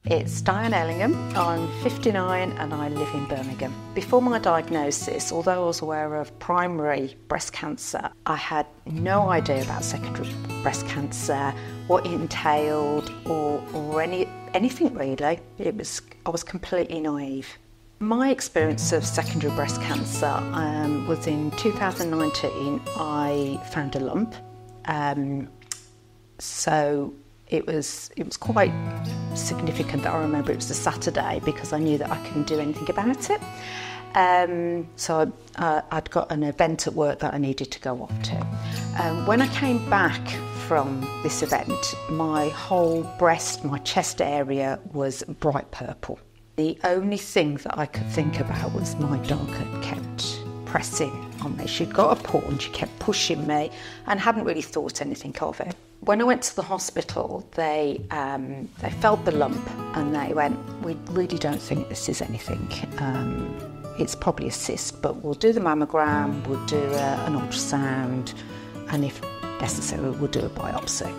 It's Diane. I'm 59 and I live in Birmingham. Before my diagnosis, although I was aware of primary breast cancer, I had no idea about secondary breast cancer, what it entailed or anything really. I was completely naive. My experience of secondary breast cancer was in 2019. I found a lump. So it was quite significant that I remember it was a Saturday because I knew that I couldn't do anything about it. So I'd got an event at work that I needed to go off to. When I came back from this event, my whole breast, my chest area was bright purple. The only thing that I could think about was my dog had kept pressing on me. She'd got a paw and she kept pushing me and hadn't really thought anything of it. When I went to the hospital, they felt the lump and they went, "We really don't think this is anything. It's probably a cyst, but we'll do the mammogram, we'll do an ultrasound, and if necessary, we'll do a biopsy."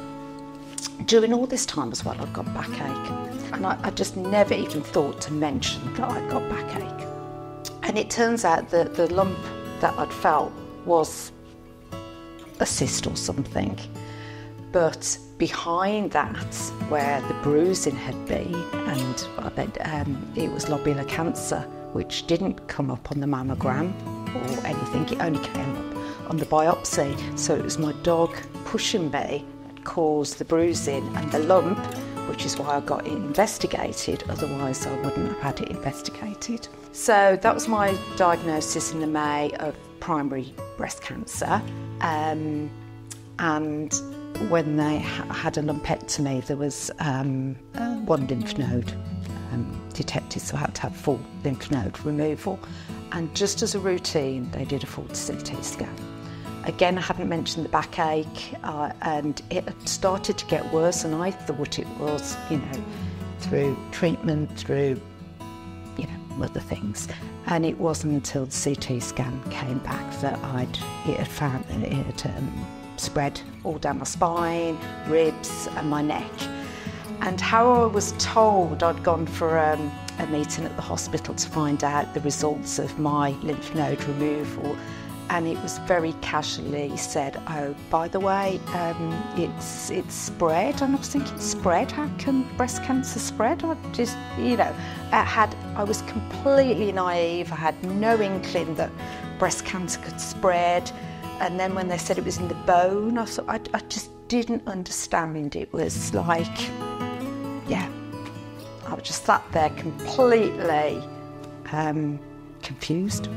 During all this time as well, I'd got backache, and I just never even thought to mention that I'd got backache. And it turns out that the lump that I'd felt was a cyst or something. But behind that, where the bruising had been, and it was lobular cancer, which didn't come up on the mammogram or anything, it only came up on the biopsy. So it was my dog pushing me that caused the bruising and the lump, which is why I got it investigated, otherwise I wouldn't have had it investigated. So that was my diagnosis in the May of primary breast cancer. And when they had a lumpectomy, there was one lymph node detected, so I had to have full lymph node removal. And just as a routine, they did a full CT scan. Again, I hadn't mentioned the backache, and it had started to get worse, and I thought it was, through treatment, through, other things. And it wasn't until the CT scan came back that it had found that it had spread all down my spine, ribs and my neck. And how I was told, I'd gone for a meeting at the hospital to find out the results of my lymph node removal, and it was very casually said, "Oh, by the way, it's spread." And I was thinking, spread? How can breast cancer spread? I just, I was completely naive. I had no inkling that breast cancer could spread. And then when they said it was in the bone, I thought, I just didn't understand. It was like, I was just sat there completely confused.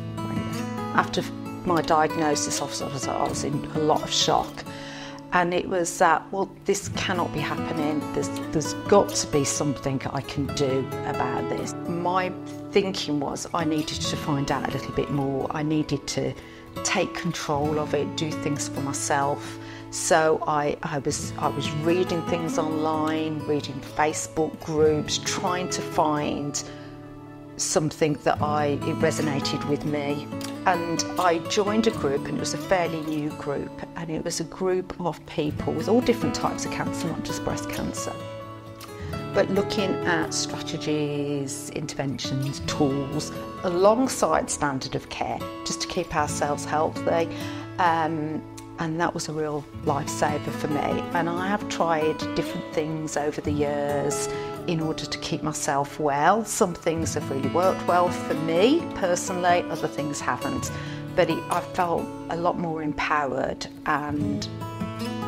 After my diagnosis, I was in a lot of shock. And it was that, well, this cannot be happening. There's got to be something I can do about this. My thinking was I needed to find out a little bit more. I needed to take control of it, do things for myself. So I was reading things online, reading Facebook groups, trying to find something that it resonated with me. And I joined a group, and it was a fairly new group, and it was a group of people with all different types of cancer, not just breast cancer, but looking at strategies, interventions, tools, alongside standard of care, just to keep ourselves healthy. And that was a real lifesaver for me. And I have tried different things over the years in order to keep myself well. Some things have really worked well for me personally, other things haven't. But I felt a lot more empowered, and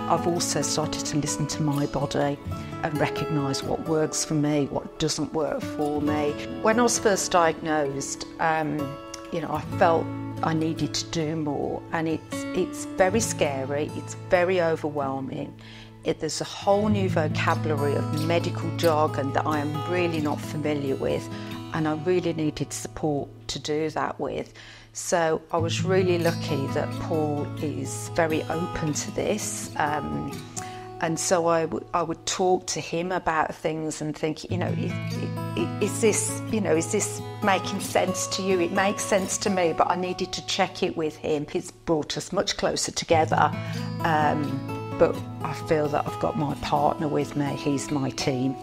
I've also started to listen to my body and recognise what works for me, what doesn't work for me. When I was first diagnosed, I felt I needed to do more, and it's very scary, it's very overwhelming. There's a whole new vocabulary of medical jargon that I am really not familiar with, and I really needed support to do that with. So I was really lucky that Paul is very open to this. And so I would talk to him about things and think, is this making sense to you? It makes sense to me, but I needed to check it with him. It's brought us much closer together. But I feel that I've got my partner with me. He's my team.